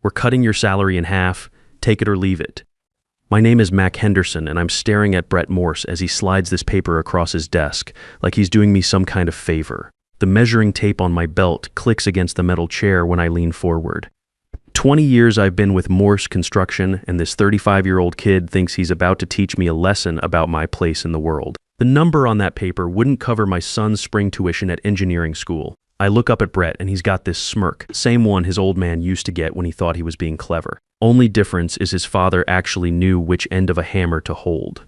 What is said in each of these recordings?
We're cutting your salary in half. Take it or leave it. My name is Mac Henderson, and I'm staring at Brett Morse as he slides this paper across his desk, like he's doing me some kind of favor. The measuring tape on my belt clicks against the metal chair when I lean forward. 20 years I've been with Morse Construction, and this 35-year-old kid thinks he's about to teach me a lesson about my place in the world. The number on that paper wouldn't cover my son's spring tuition at engineering school. I look up at Brett, and he's got this smirk, same one his old man used to get when he thought he was being clever. Only difference is his father actually knew which end of a hammer to hold.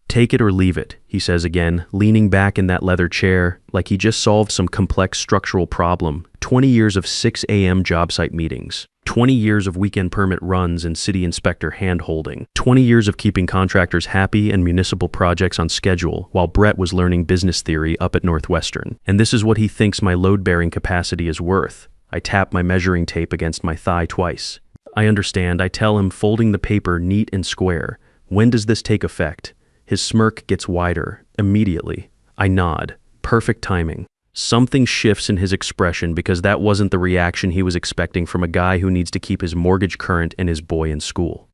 Take it or leave it, he says again, leaning back in that leather chair like he just solved some complex structural problem. 20 years of 6 a.m. job site meetings. 20 years of weekend permit runs and city inspector hand-holding. 20 years of keeping contractors happy and municipal projects on schedule while Brett was learning business theory up at Northwestern. And this is what he thinks my load-bearing capacity is worth. I tap my measuring tape against my thigh twice. I understand. I tell him, folding the paper neat and square. When does this take effect? His smirk gets wider. Immediately. I nod. Perfect timing. Something shifts in his expression because that wasn't the reaction he was expecting from a guy who needs to keep his mortgage current and his boy in school.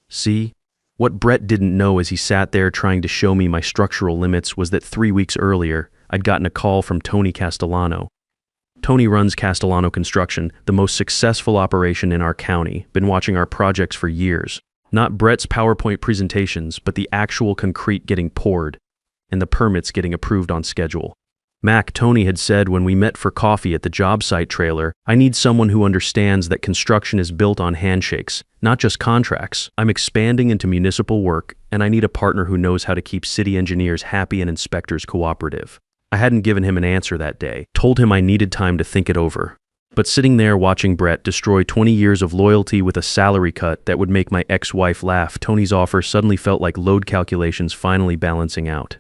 See? What Brett didn't know as he sat there trying to show me my structural limits was that 3 weeks earlier, I'd gotten a call from Tony Castellano. Tony runs Castellano Construction, the most successful operation in our county, been watching our projects for years. Not Brett's PowerPoint presentations, but the actual concrete getting poured, and the permits getting approved on schedule. Mac, Tony had said when we met for coffee at the job site trailer, I need someone who understands that construction is built on handshakes, not just contracts. I'm expanding into municipal work, and I need a partner who knows how to keep city engineers happy and inspectors cooperative. I hadn't given him an answer that day, told him I needed time to think it over. But sitting there watching Brett destroy 20 years of loyalty with a salary cut that would make my ex-wife laugh, Tony's offer suddenly felt like load calculations finally balancing out.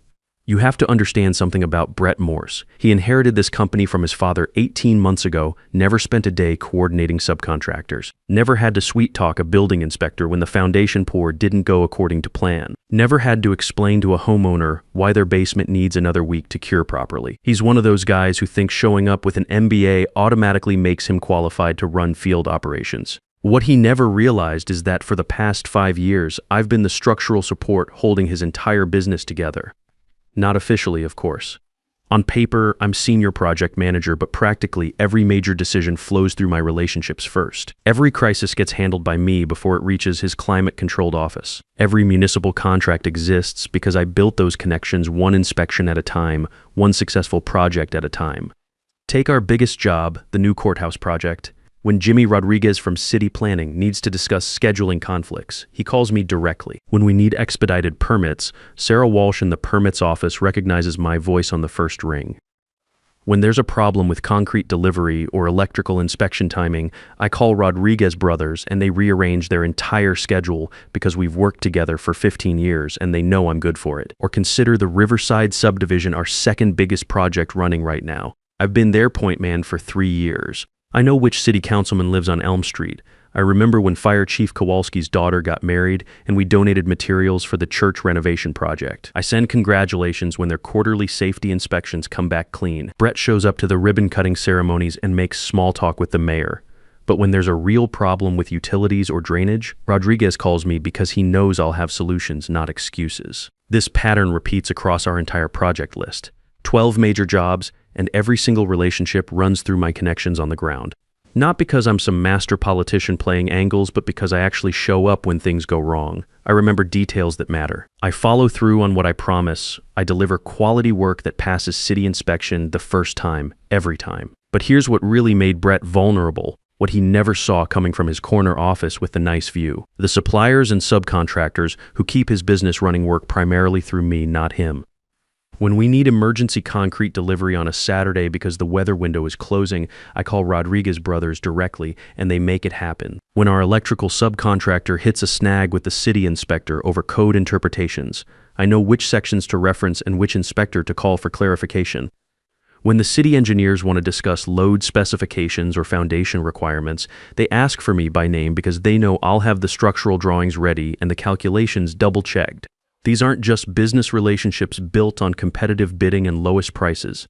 You have to understand something about Brett Morse. He inherited this company from his father 18 months ago, never spent a day coordinating subcontractors, never had to sweet-talk a building inspector when the foundation pour didn't go according to plan, never had to explain to a homeowner why their basement needs another week to cure properly. He's one of those guys who thinks showing up with an MBA automatically makes him qualified to run field operations. What he never realized is that for the past 5 years, I've been the structural support holding his entire business together. Not officially, of course. On paper, I'm senior project manager, but practically every major decision flows through my relationships first. Every crisis gets handled by me before it reaches his climate-controlled office. Every municipal contract exists because I built those connections one inspection at a time, one successful project at a time. Take our biggest job, the new courthouse project. When Jimmy Rodriguez from City Planning needs to discuss scheduling conflicts, he calls me directly. When we need expedited permits, Sarah Walsh in the permits office recognizes my voice on the first ring. When there's a problem with concrete delivery or electrical inspection timing, I call Rodriguez Brothers and they rearrange their entire schedule because we've worked together for 15 years and they know I'm good for it. Or consider the Riverside subdivision our second biggest project running right now. I've been their point man for 3 years. I know which city councilman lives on Elm Street. I remember when Fire Chief Kowalski's daughter got married and we donated materials for the church renovation project. I send congratulations when their quarterly safety inspections come back clean. Brett shows up to the ribbon-cutting ceremonies and makes small talk with the mayor. But when there's a real problem with utilities or drainage, Rodriguez calls me because he knows I'll have solutions, not excuses. This pattern repeats across our entire project list. 12 major jobs, and every single relationship runs through my connections on the ground. Not because I'm some master politician playing angles, but because I actually show up when things go wrong. I remember details that matter. I follow through on what I promise. I deliver quality work that passes city inspection the first time, every time. But here's what really made Brett vulnerable, what he never saw coming from his corner office with the nice view. The suppliers and subcontractors who keep his business running work primarily through me, not him. When we need emergency concrete delivery on a Saturday because the weather window is closing, I call Rodriguez Brothers directly and they make it happen. When our electrical subcontractor hits a snag with the city inspector over code interpretations, I know which sections to reference and which inspector to call for clarification. When the city engineers want to discuss load specifications or foundation requirements, they ask for me by name because they know I'll have the structural drawings ready and the calculations double-checked. These aren't just business relationships built on competitive bidding and lowest prices.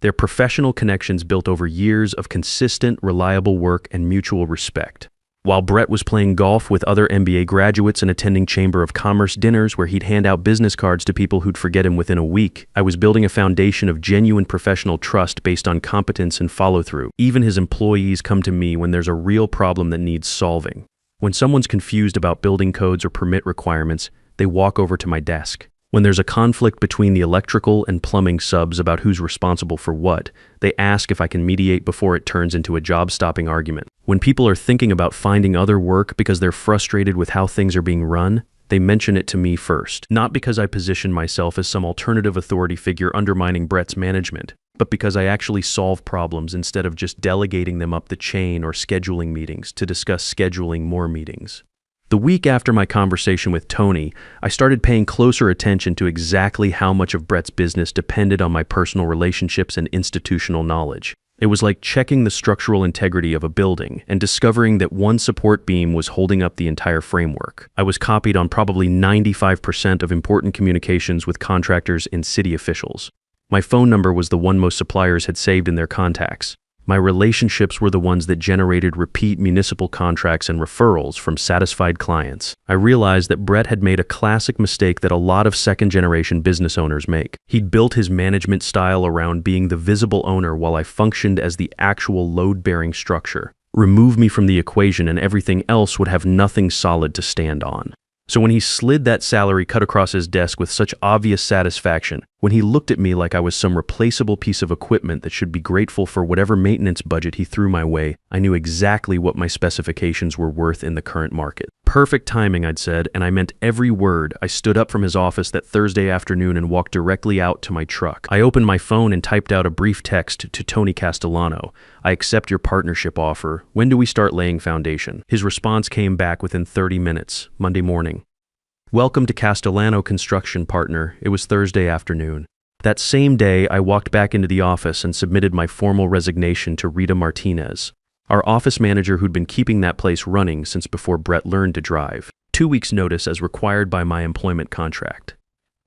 They're professional connections built over years of consistent, reliable work and mutual respect. While Brett was playing golf with other MBA graduates and attending Chamber of Commerce dinners where he'd hand out business cards to people who'd forget him within a week, I was building a foundation of genuine professional trust based on competence and follow-through. Even his employees come to me when there's a real problem that needs solving. When someone's confused about building codes or permit requirements, they walk over to my desk. When there's a conflict between the electrical and plumbing subs about who's responsible for what, they ask if I can mediate before it turns into a job-stopping argument. When people are thinking about finding other work because they're frustrated with how things are being run, they mention it to me first. Not because I position myself as some alternative authority figure undermining Brett's management, but because I actually solve problems instead of just delegating them up the chain or scheduling meetings to discuss scheduling more meetings. The week after my conversation with Tony, I started paying closer attention to exactly how much of Brett's business depended on my personal relationships and institutional knowledge. It was like checking the structural integrity of a building and discovering that one support beam was holding up the entire framework. I was copied on probably 95% of important communications with contractors and city officials. My phone number was the one most suppliers had saved in their contacts. My relationships were the ones that generated repeat municipal contracts and referrals from satisfied clients. I realized that Brett had made a classic mistake that a lot of second-generation business owners make. He'd built his management style around being the visible owner while I functioned as the actual load-bearing structure. Remove me from the equation and everything else would have nothing solid to stand on. So when he slid that salary cut across his desk with such obvious satisfaction, when he looked at me like I was some replaceable piece of equipment that should be grateful for whatever maintenance budget he threw my way, I knew exactly what my specifications were worth in the current market. Perfect timing, I'd said, and I meant every word. I stood up from his office that Thursday afternoon and walked directly out to my truck. I opened my phone and typed out a brief text to Tony Castellano. I accept your partnership offer. When do we start laying foundation? His response came back within 30 minutes, Monday morning. Welcome to Castellano Construction, partner. It was Thursday afternoon. That same day, I walked back into the office and submitted my formal resignation to Rita Martinez, our office manager who'd been keeping that place running since before Brett learned to drive. 2 weeks' notice as required by my employment contract.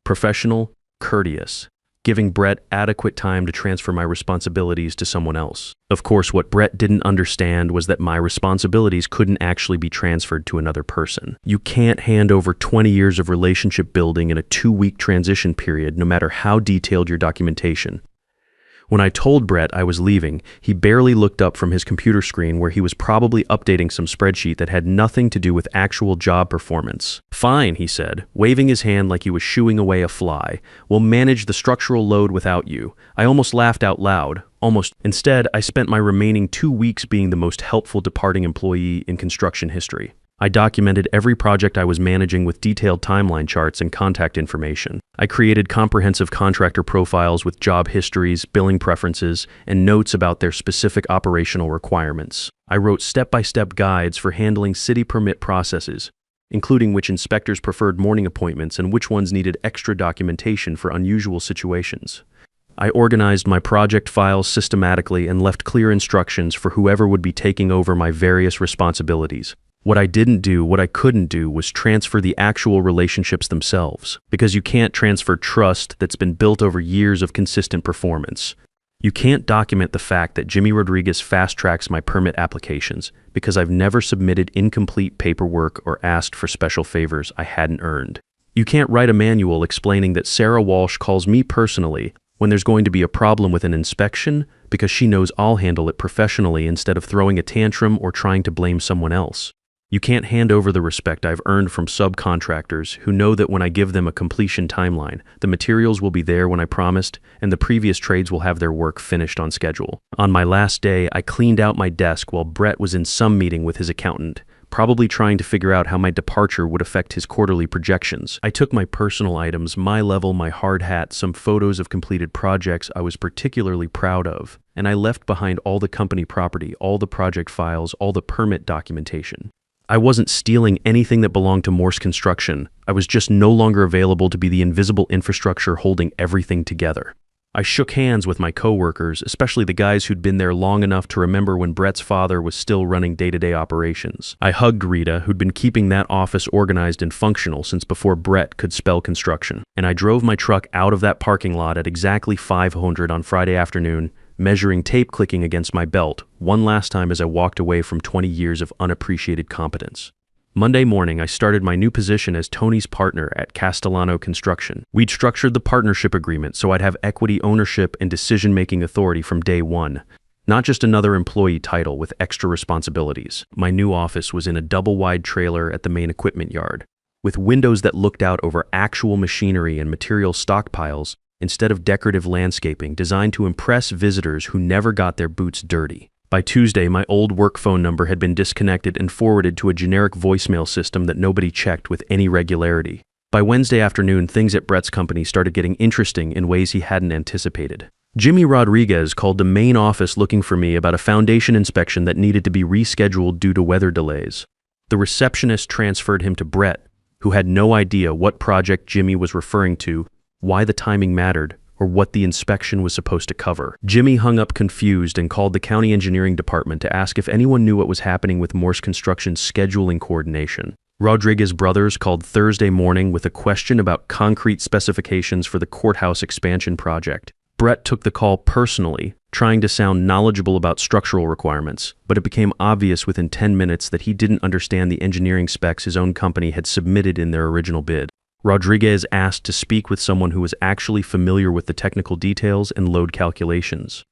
Professional, courteous, giving Brett adequate time to transfer my responsibilities to someone else. Of course, what Brett didn't understand was that my responsibilities couldn't actually be transferred to another person. You can't hand over 20 years of relationship building in a 2-week transition period, no matter how detailed your documentation. When I told Brett I was leaving, he barely looked up from his computer screen where he was probably updating some spreadsheet that had nothing to do with actual job performance. Fine, he said, waving his hand like he was shooing away a fly. We'll manage the structural load without you. I almost laughed out loud. Almost. Instead, I spent my remaining 2 weeks being the most helpful departing employee in construction history. I documented every project I was managing with detailed timeline charts and contact information. I created comprehensive contractor profiles with job histories, billing preferences, and notes about their specific operational requirements. I wrote step-by-step guides for handling city permit processes, including which inspectors preferred morning appointments and which ones needed extra documentation for unusual situations. I organized my project files systematically and left clear instructions for whoever would be taking over my various responsibilities. What I didn't do, what I couldn't do, was transfer the actual relationships themselves, because you can't transfer trust that's been built over years of consistent performance. You can't document the fact that Jimmy Rodriguez fast-tracks my permit applications because I've never submitted incomplete paperwork or asked for special favors I hadn't earned. You can't write a manual explaining that Sarah Walsh calls me personally when there's going to be a problem with an inspection because she knows I'll handle it professionally instead of throwing a tantrum or trying to blame someone else. You can't hand over the respect I've earned from subcontractors who know that when I give them a completion timeline, the materials will be there when I promised, and the previous trades will have their work finished on schedule. On my last day, I cleaned out my desk while Brett was in some meeting with his accountant, probably trying to figure out how my departure would affect his quarterly projections. I took my personal items, my level, my hard hat, some photos of completed projects I was particularly proud of, and I left behind all the company property, all the project files, all the permit documentation. I wasn't stealing anything that belonged to Morse Construction. I was just no longer available to be the invisible infrastructure holding everything together. I shook hands with my coworkers, especially the guys who'd been there long enough to remember when Brett's father was still running day-to-day operations. I hugged Rita, who'd been keeping that office organized and functional since before Brett could spell construction. And I drove my truck out of that parking lot at exactly 500 on Friday afternoon, measuring tape clicking against my belt, one last time as I walked away from 20 years of unappreciated competence. Monday morning, I started my new position as Tony's partner at Castellano Construction. We'd structured the partnership agreement so I'd have equity ownership and decision-making authority from day one. Not just another employee title with extra responsibilities. My new office was in a double-wide trailer at the main equipment yard, with windows that looked out over actual machinery and material stockpiles instead of decorative landscaping designed to impress visitors who never got their boots dirty. By Tuesday, my old work phone number had been disconnected and forwarded to a generic voicemail system that nobody checked with any regularity. By Wednesday afternoon, things at Brett's company started getting interesting in ways he hadn't anticipated. Jimmy Rodriguez called the main office looking for me about a foundation inspection that needed to be rescheduled due to weather delays. The receptionist transferred him to Brett, who had no idea what project Jimmy was referring to, why the timing mattered, or what the inspection was supposed to cover. Jimmy hung up confused and called the county engineering department to ask if anyone knew what was happening with Morse Construction's scheduling coordination. Rodriguez brothers called Thursday morning with a question about concrete specifications for the courthouse expansion project. Brett took the call personally, trying to sound knowledgeable about structural requirements, but it became obvious within 10 minutes that he didn't understand the engineering specs his own company had submitted in their original bid. Rodriguez asked to speak with someone who was actually familiar with the technical details and load calculations.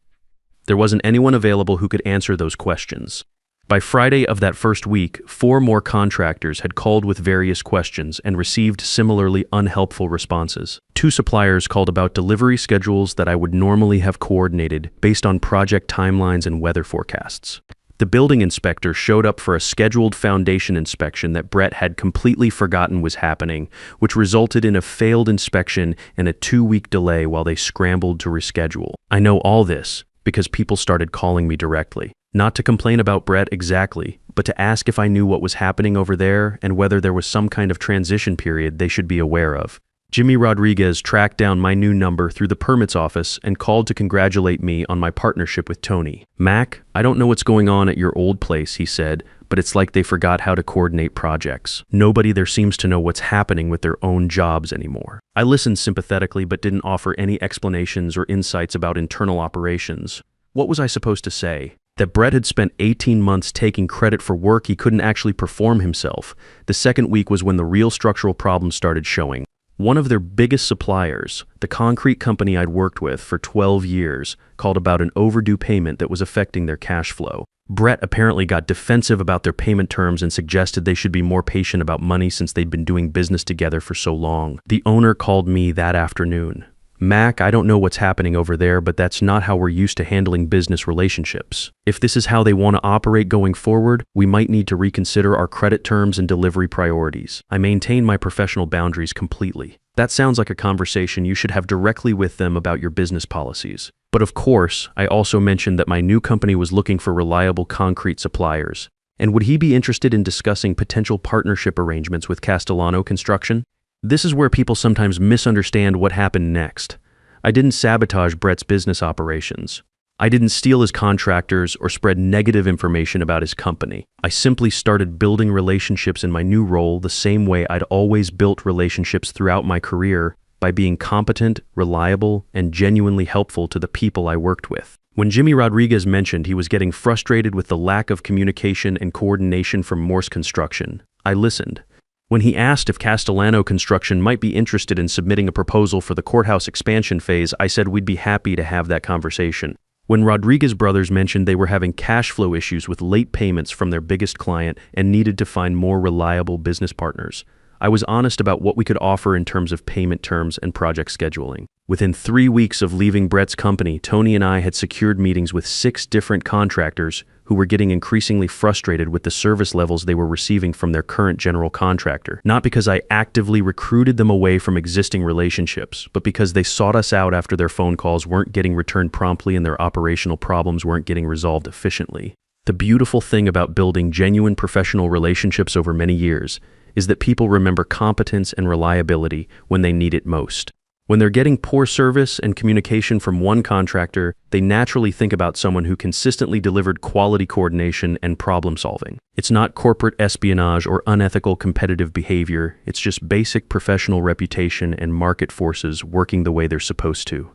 There wasn't anyone available who could answer those questions. By Friday of that first week, 4 more contractors had called with various questions and received similarly unhelpful responses. 2 suppliers called about delivery schedules that I would normally have coordinated based on project timelines and weather forecasts. The building inspector showed up for a scheduled foundation inspection that Brett had completely forgotten was happening, which resulted in a failed inspection and a 2-week delay while they scrambled to reschedule. I know all this because people started calling me directly. Not to complain about Brett exactly, but to ask if I knew what was happening over there and whether there was some kind of transition period they should be aware of. Jimmy Rodriguez tracked down my new number through the permits office and called to congratulate me on my partnership with Tony. "Mac, I don't know what's going on at your old place," he said, "but it's like they forgot how to coordinate projects. Nobody there seems to know what's happening with their own jobs anymore." I listened sympathetically but didn't offer any explanations or insights about internal operations. What was I supposed to say? That Brett had spent 18 months taking credit for work he couldn't actually perform himself. The second week was when the real structural problems started showing. One of their biggest suppliers, the concrete company I'd worked with for 12 years, called about an overdue payment that was affecting their cash flow. Brett apparently got defensive about their payment terms and suggested they should be more patient about money since they'd been doing business together for so long. The owner called me that afternoon. "Mac, I don't know what's happening over there, but that's not how we're used to handling business relationships. If this is how they want to operate going forward, we might need to reconsider our credit terms and delivery priorities." I maintain my professional boundaries completely. That sounds like a conversation you should have directly with them about your business policies. But of course, I also mentioned that my new company was looking for reliable concrete suppliers. And would he be interested in discussing potential partnership arrangements with Castellano Construction? This is where people sometimes misunderstand what happened next. I didn't sabotage Brett's business operations. I didn't steal his contractors or spread negative information about his company. I simply started building relationships in my new role the same way I'd always built relationships throughout my career, by being competent, reliable, and genuinely helpful to the people I worked with. When Jimmy Rodriguez mentioned he was getting frustrated with the lack of communication and coordination from Morse Construction, I listened. When he asked if Castellano Construction might be interested in submitting a proposal for the courthouse expansion phase, I said we'd be happy to have that conversation. When Rodriguez brothers mentioned they were having cash flow issues with late payments from their biggest client and needed to find more reliable business partners, I was honest about what we could offer in terms of payment terms and project scheduling. Within 3 weeks of leaving Brett's company, Tony and I had secured meetings with 6 different contractors who were getting increasingly frustrated with the service levels they were receiving from their current general contractor. Not because I actively recruited them away from existing relationships, but because they sought us out after their phone calls weren't getting returned promptly and their operational problems weren't getting resolved efficiently. The beautiful thing about building genuine professional relationships over many years is that people remember competence and reliability when they need it most. When they're getting poor service and communication from one contractor, they naturally think about someone who consistently delivered quality coordination and problem solving. It's not corporate espionage or unethical competitive behavior, it's just basic professional reputation and market forces working the way they're supposed to.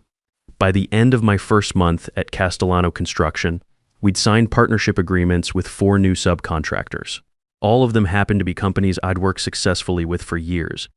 By the end of my first month at Castellano Construction, we'd signed partnership agreements with 4 new subcontractors. All of them happened to be companies I'd worked successfully with for years.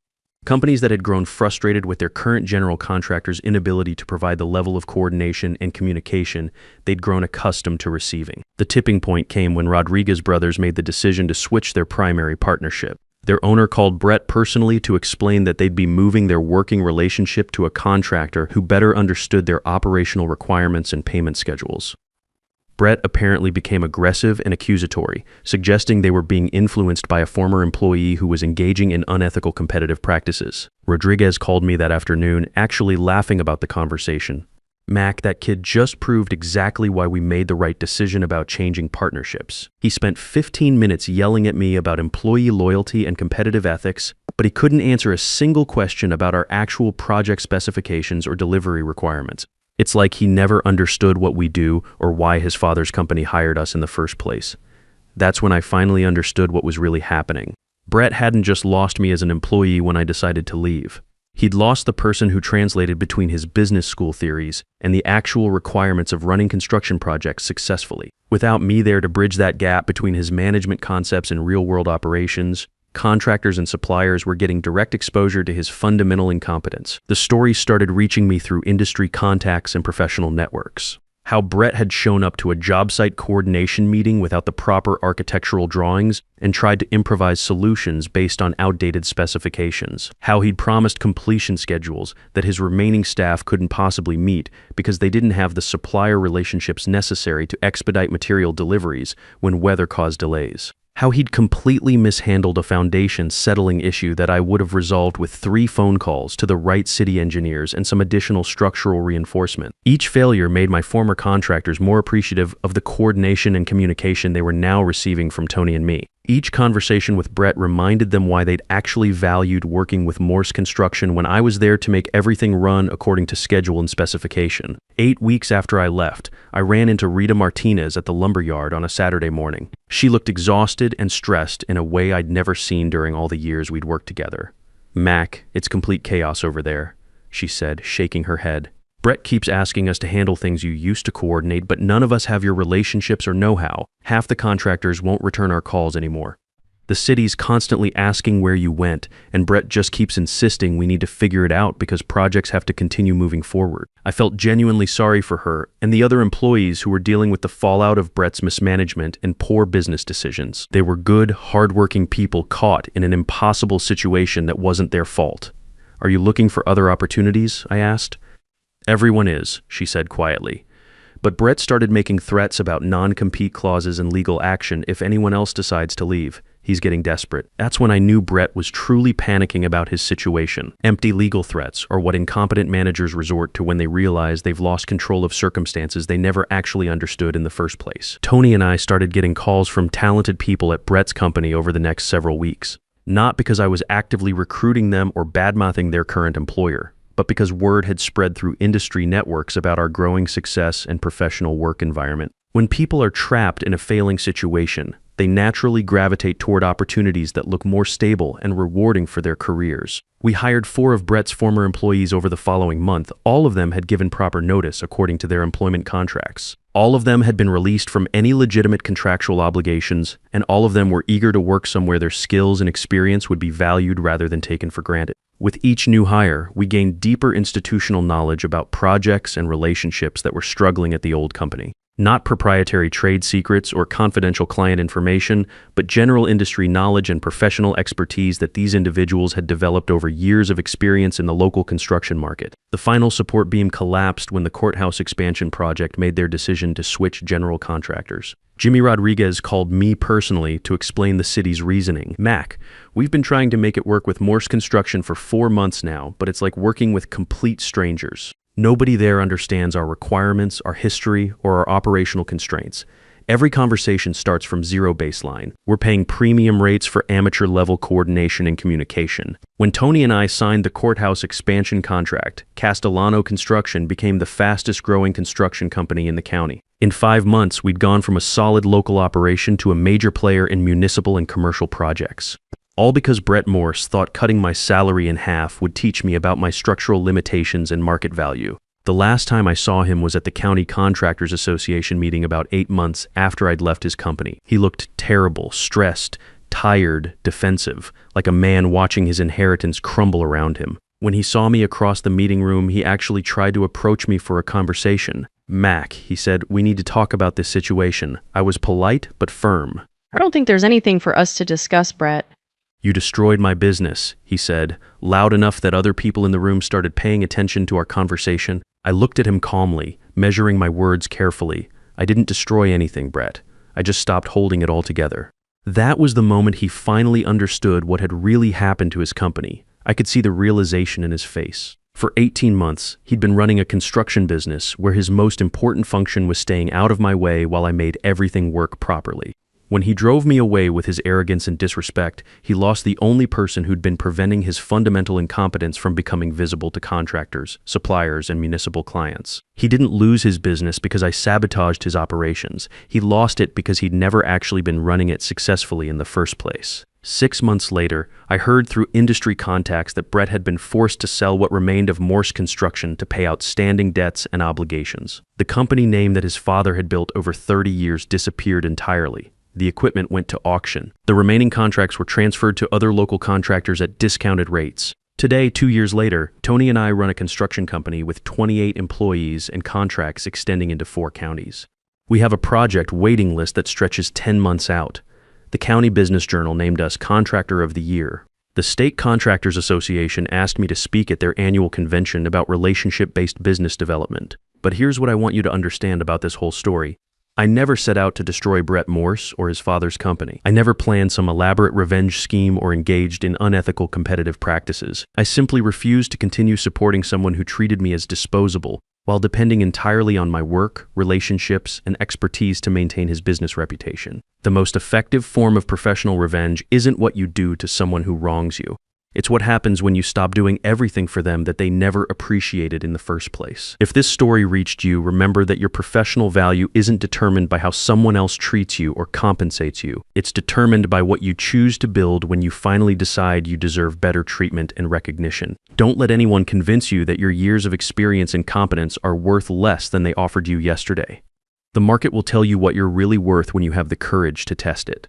Companies that had grown frustrated with their current general contractor's inability to provide the level of coordination and communication they'd grown accustomed to receiving. The tipping point came when Rodriguez brothers made the decision to switch their primary partnership. Their owner called Brett personally to explain that they'd be moving their working relationship to a contractor who better understood their operational requirements and payment schedules. Brett apparently became aggressive and accusatory, suggesting they were being influenced by a former employee who was engaging in unethical competitive practices. Rodriguez called me that afternoon, actually laughing about the conversation. "Mac, that kid just proved exactly why we made the right decision about changing partnerships. He spent 15 minutes yelling at me about employee loyalty and competitive ethics, but he couldn't answer a single question about our actual project specifications or delivery requirements. It's like he never understood what we do or why his father's company hired us in the first place." That's when I finally understood what was really happening. Brett hadn't just lost me as an employee when I decided to leave. He'd lost the person who translated between his business school theories and the actual requirements of running construction projects successfully. Without me there to bridge that gap between his management concepts and real-world operations, contractors and suppliers were getting direct exposure to his fundamental incompetence. The story started reaching me through industry contacts and professional networks. How Brett had shown up to a job site coordination meeting without the proper architectural drawings and tried to improvise solutions based on outdated specifications. How he'd promised completion schedules that his remaining staff couldn't possibly meet because they didn't have the supplier relationships necessary to expedite material deliveries when weather caused delays. How he'd completely mishandled a foundation settling issue that I would have resolved with 3 phone calls to the right city engineers and some additional structural reinforcement. Each failure made my former contractors more appreciative of the coordination and communication they were now receiving from Tony and me. Each conversation with Brett reminded them why they'd actually valued working with Morse Construction when I was there to make everything run according to schedule and specification. 8 weeks after I left, I ran into Rita Martinez at the lumberyard on a Saturday morning. She looked exhausted and stressed in a way I'd never seen during all the years we'd worked together. "Mac, it's complete chaos over there," she said, shaking her head. "Brett keeps asking us to handle things you used to coordinate, but none of us have your relationships or know-how. Half the contractors won't return our calls anymore. The city's constantly asking where you went, and Brett just keeps insisting we need to figure it out because projects have to continue moving forward." I felt genuinely sorry for her and the other employees who were dealing with the fallout of Brett's mismanagement and poor business decisions. They were good, hardworking people caught in an impossible situation that wasn't their fault. "Are you looking for other opportunities?" I asked. "Everyone is," she said quietly. But Brett started making threats about non-compete clauses and legal action if anyone else decides to leave. He's getting desperate. That's when I knew Brett was truly panicking about his situation. Empty legal threats are what incompetent managers resort to when they realize they've lost control of circumstances they never actually understood in the first place. Tony and I started getting calls from talented people at Brett's company over the next several weeks. Not because I was actively recruiting them or badmouthing their current employer, but because word had spread through industry networks about our growing success and professional work environment. When people are trapped in a failing situation, they naturally gravitate toward opportunities that look more stable and rewarding for their careers. We hired 4 of Brett's former employees over the following month. All of them had given proper notice according to their employment contracts. All of them had been released from any legitimate contractual obligations, and all of them were eager to work somewhere their skills and experience would be valued rather than taken for granted. With each new hire, we gained deeper institutional knowledge about projects and relationships that were struggling at the old company. Not proprietary trade secrets or confidential client information, but general industry knowledge and professional expertise that these individuals had developed over years of experience in the local construction market. The final support beam collapsed when the courthouse expansion project made their decision to switch general contractors. Jimmy Rodriguez called me personally to explain the city's reasoning. "Mac, we've been trying to make it work with Morse Construction for 4 months now, but it's like working with complete strangers. Nobody there understands our requirements, our history, or our operational constraints. Every conversation starts from zero baseline. We're paying premium rates for amateur-level coordination and communication. When Tony and I signed the courthouse expansion contract, Castellano Construction became the fastest-growing construction company in the county. In 5 months, we'd gone from a solid local operation to a major player in municipal and commercial projects. All because Brett Morse thought cutting my salary in half would teach me about my structural limitations and market value. The last time I saw him was at the County Contractors Association meeting about 8 months after I'd left his company. He looked terrible, stressed, tired, defensive, like a man watching his inheritance crumble around him. When he saw me across the meeting room, he actually tried to approach me for a conversation. "Mac," he said, "we need to talk about this situation." I was polite but firm. I don't think there's anything for us to discuss, Brett. "You destroyed my business," he said, loud enough that other people in the room started paying attention to our conversation. I looked at him calmly, measuring my words carefully. "I didn't destroy anything, Brett. I just stopped holding it all together." That was the moment he finally understood what had really happened to his company. I could see the realization in his face. For 18 months, he'd been running a construction business where his most important function was staying out of my way while I made everything work properly. When he drove me away with his arrogance and disrespect, he lost the only person who'd been preventing his fundamental incompetence from becoming visible to contractors, suppliers, and municipal clients. He didn't lose his business because I sabotaged his operations. He lost it because he'd never actually been running it successfully in the first place. 6 months later, I heard through industry contacts that Brett had been forced to sell what remained of Morse Construction to pay outstanding debts and obligations. The company name that his father had built over 30 years disappeared entirely. The equipment went to auction. The remaining contracts were transferred to other local contractors at discounted rates. Today, 2 years later, Tony and I run a construction company with 28 employees and contracts extending into 4 counties. We have a project waiting list that stretches 10 months out. The County Business Journal named us Contractor of the Year. The State Contractors Association asked me to speak at their annual convention about relationship-based business development. But here's what I want you to understand about this whole story. I never set out to destroy Brett Morse or his father's company. I never planned some elaborate revenge scheme or engaged in unethical competitive practices. I simply refused to continue supporting someone who treated me as disposable, while depending entirely on my work, relationships, and expertise to maintain his business reputation. The most effective form of professional revenge isn't what you do to someone who wrongs you. It's what happens when you stop doing everything for them that they never appreciated in the first place. If this story reached you, remember that your professional value isn't determined by how someone else treats you or compensates you. It's determined by what you choose to build when you finally decide you deserve better treatment and recognition. Don't let anyone convince you that your years of experience and competence are worth less than they offered you yesterday. The market will tell you what you're really worth when you have the courage to test it.